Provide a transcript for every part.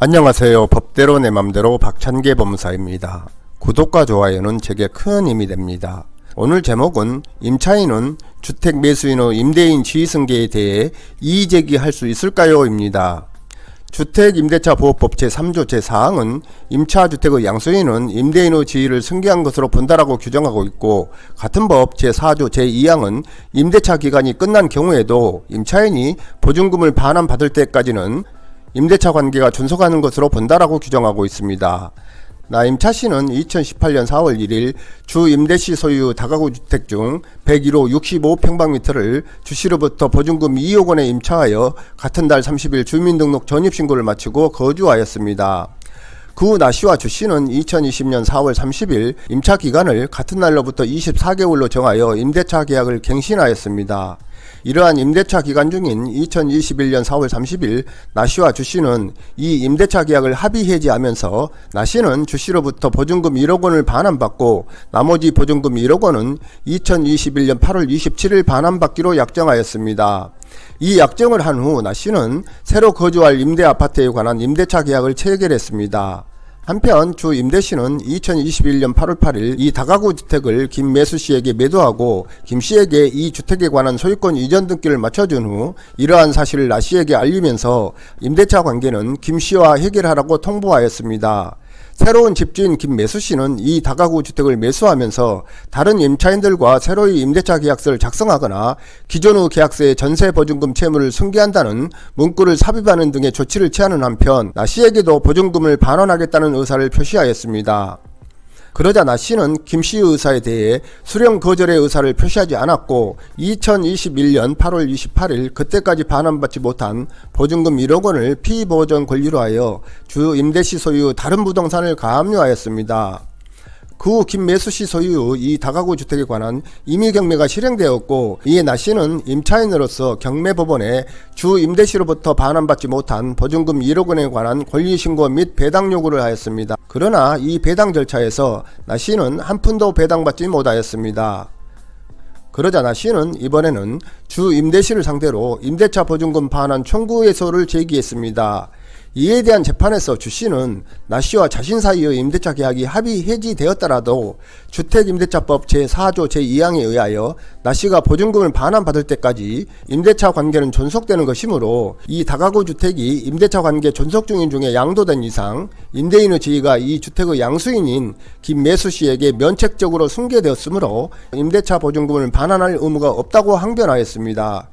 안녕하세요. 법대로 내 맘대로 박찬계 법무사입니다. 구독과 좋아요는 제게 큰 힘이 됩니다. 오늘 제목은 임차인은 주택 매수인 후 임대인 지위승계에 대해 이의제기할 수 있을까요? 입니다. 주택임대차보호법 제3조 제4항은 임차주택의 양수인은 임대인 후 지위를 승계한 것으로 본다라고 규정하고 있고, 같은 법 제4조 제2항은 임대차 기간이 끝난 경우에도 임차인이 보증금을 반환받을 때까지는 임대차 관계가 존속하는 것으로 본다라고 규정하고 있습니다. 나 임차씨는 2018년 4월 1일 주 임대시 소유 다가구 주택 중 101호 65평방미터를 주시로부터 보증금 2억 원에 임차하여 같은 달 30일 주민등록 전입신고를 마치고 거주하였습니다. 그 후 나씨와 주씨는 2020년 4월 30일 임차 기간을 같은 날로부터 24개월로 정하여 임대차 계약을 갱신하였습니다. 이러한 임대차 기간 중인 2021년 4월 30일 나씨와 주씨는 이 임대차 계약을 합의 해지하면서 나씨는 주씨로부터 보증금 1억 원을 반환받고 나머지 보증금 1억 원은 2021년 8월 27일 반환받기로 약정하였습니다. 이 약정을 한 후 나씨는 새로 거주할 임대아파트에 관한 임대차 계약을 체결했습니다. 한편 주 임대씨는 2021년 8월 8일 이 다가구 주택을 김매수씨에게 매도하고 김씨에게 이 주택에 관한 소유권 이전 등기를 맞춰준 후 이러한 사실을 나씨에게 알리면서 임대차 관계는 김씨와 해결하라고 통보하였습니다. 새로운 집주인 김매수씨는 이 다가구 주택을 매수하면서 다른 임차인들과 새로이 임대차 계약서를 작성하거나 기존의 계약서에 전세보증금 채무를 승계한다는 문구를 삽입하는 등의 조치를 취하는 한편 나씨에게도 보증금을 반환하겠다는 의사를 표시하였습니다. 그러자 나씨는 김씨의 의사에 대해 수령 거절의 의사를 표시하지 않았고 2021년 8월 28일 그때까지 반환받지 못한 보증금 1억 원을 피보전 권리로 하여 주 임대시 소유 다른 부동산을 가압류하였습니다. 그 후 김매수씨 소유 이 다가구 주택에 관한 임의경매가 실행되었고, 이에 나씨는 임차인으로서 경매법원에 주 임대시로부터 반환받지 못한 보증금 1억 원에 관한 권리신고 및 배당 요구를 하였습니다. 그러나 이 배당 절차에서 나씨는 한 푼도 배당받지 못하였습니다. 그러자 나씨는 이번에는 주 임대시를 상대로 임대차 보증금 반환 청구 해소를 제기했습니다. 이에 대한 재판에서 주씨는 나씨와 자신 사이의 임대차 계약이 합의 해지되었더라도 주택임대차법 제4조 제2항에 의하여 나씨가 보증금을 반환받을 때까지 임대차 관계는 존속되는 것이므로 이 다가구 주택이 임대차 관계 존속 중인 중에 양도된 이상 임대인의 지위가 이 주택의 양수인인 김매수씨에게 면책적으로 승계되었으므로 임대차 보증금을 반환할 의무가 없다고 항변하였습니다.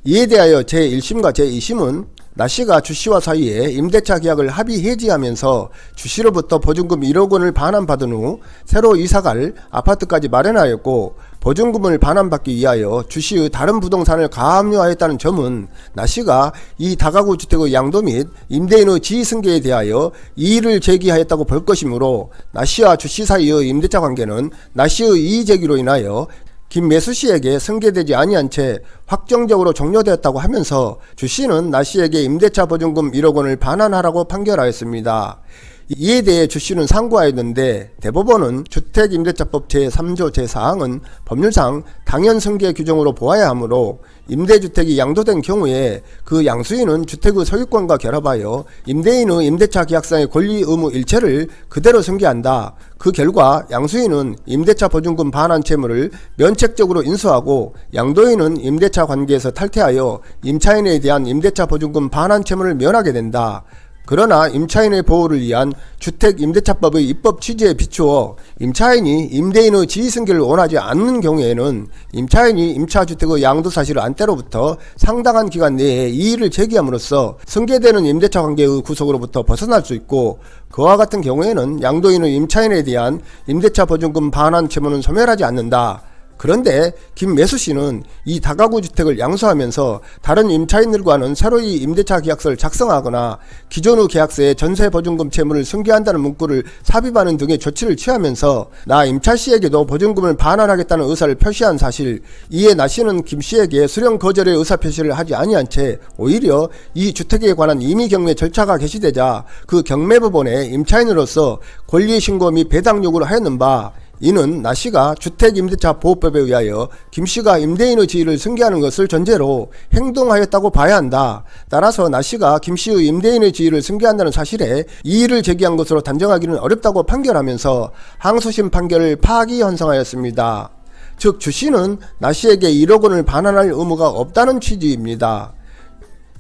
이에 대하여 제1심과 제2심은 나씨가 주씨와 사이에 임대차 계약을 합의 해지하면서 주씨로부터 보증금 1억 원을 반환받은 후 새로 이사갈 아파트까지 마련하였고, 보증금을 반환받기 위하여 주씨의 다른 부동산을 가압류하였다는 점은 나씨가 이 다가구 주택의 양도 및 임대인의 지위승계에 대하여 이의를 제기하였다고 볼 것이므로 나씨와 주씨 사이의 임대차 관계는 나씨의 이의제기로 인하여 김매수씨에게 승계되지 아니한 채 확정적으로 종료되었다고 하면서 주씨는 나씨에게 임대차 보증금 1억 원을 반환하라고 판결하였습니다. 이에 대해 주씨는 상고하였는데 대법원은 주택임대차법 제3조 제4항은 법률상 당연승계 규정으로 보아야 하므로 임대주택이 양도된 경우에 그 양수인은 주택의 소유권과 결합하여 임대인의 임대차 계약상의 권리 의무 일체를 그대로 승계한다. 그 결과 양수인은 임대차 보증금 반환 채무를 면책적으로 인수하고 양도인은 임대차 관계에서 탈퇴하여 임차인에 대한 임대차 보증금 반환 채무를 면하게 된다. 그러나 임차인의 보호를 위한 주택임대차법의 입법 취지에 비추어 임차인이 임대인의 지위승계를 원하지 않는 경우에는 임차인이 임차주택의 양도사실을 안 때로부터 상당한 기간 내에 이의를 제기함으로써 승계되는 임대차 관계의 구속으로부터 벗어날 수 있고, 그와 같은 경우에는 양도인의 임차인에 대한 임대차 보증금 반환 채무는 소멸하지 않는다. 그런데 김매수씨는 이 다가구 주택을 양수하면서 다른 임차인들과는 새로이 임대차 계약서를 작성하거나 기존의 계약서에 전세보증금 채무를 승계한다는 문구를 삽입하는 등의 조치를 취하면서 나 임차씨에게도 보증금을 반환하겠다는 의사를 표시한 사실, 이에 나씨는 김씨에게 수령 거절의 의사표시를 하지 아니한 채 오히려 이 주택에 관한 임의경매 절차가 개시되자 그 경매법원에 임차인으로서 권리신고 및 배당 요구를 하였는 바, 이는 나씨가 주택임대차 보호법에 의하여 김씨가 임대인의 지위를 승계하는 것을 전제로 행동하였다고 봐야 한다. 따라서 나씨가 김씨의 임대인의 지위를 승계한다는 사실에 이의를 제기한 것으로 단정하기는 어렵다고 판결하면서 항소심 판결을 파기환송하였습니다. 즉 주씨는 나씨에게 1억 원을 반환할 의무가 없다는 취지입니다.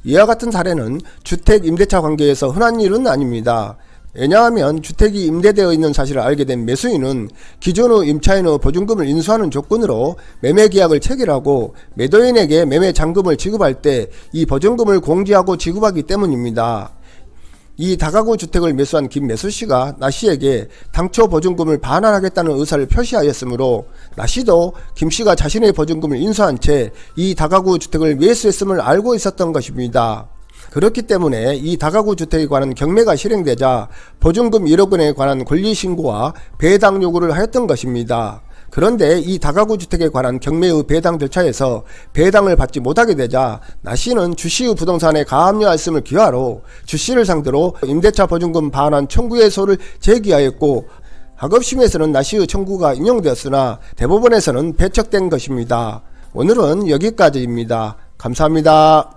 이와 같은 사례는 주택임대차 관계에서 흔한 일은 아닙니다. 왜냐하면 주택이 임대되어 있는 사실을 알게 된 매수인은 기존의 임차인의 보증금을 인수하는 조건으로 매매계약을 체결하고 매도인에게 매매잔금을 지급할 때 이 보증금을 공제하고 지급하기 때문입니다. 이 다가구 주택을 매수한 김매수씨가 나씨에게 당초 보증금을 반환하겠다는 의사를 표시하였으므로 나씨도 김씨가 자신의 보증금을 인수한 채 이 다가구 주택을 매수했음을 알고 있었던 것입니다. 그렇기 때문에 이 다가구 주택에 관한 경매가 실행되자 보증금 1억 원에 관한 권리신고와 배당 요구를 하였던 것입니다. 그런데 이 다가구 주택에 관한 경매의 배당 절차에서 배당을 받지 못하게 되자 나씨는 주씨의 부동산에 가압류할sem을 기하로 주씨를 상대로 임대차 보증금 반환 청구해소를 제기하였고 하급심에서는 나씨의 청구가 인용되었으나 대법원에서는 배척된 것입니다. 오늘은 여기까지입니다. 감사합니다.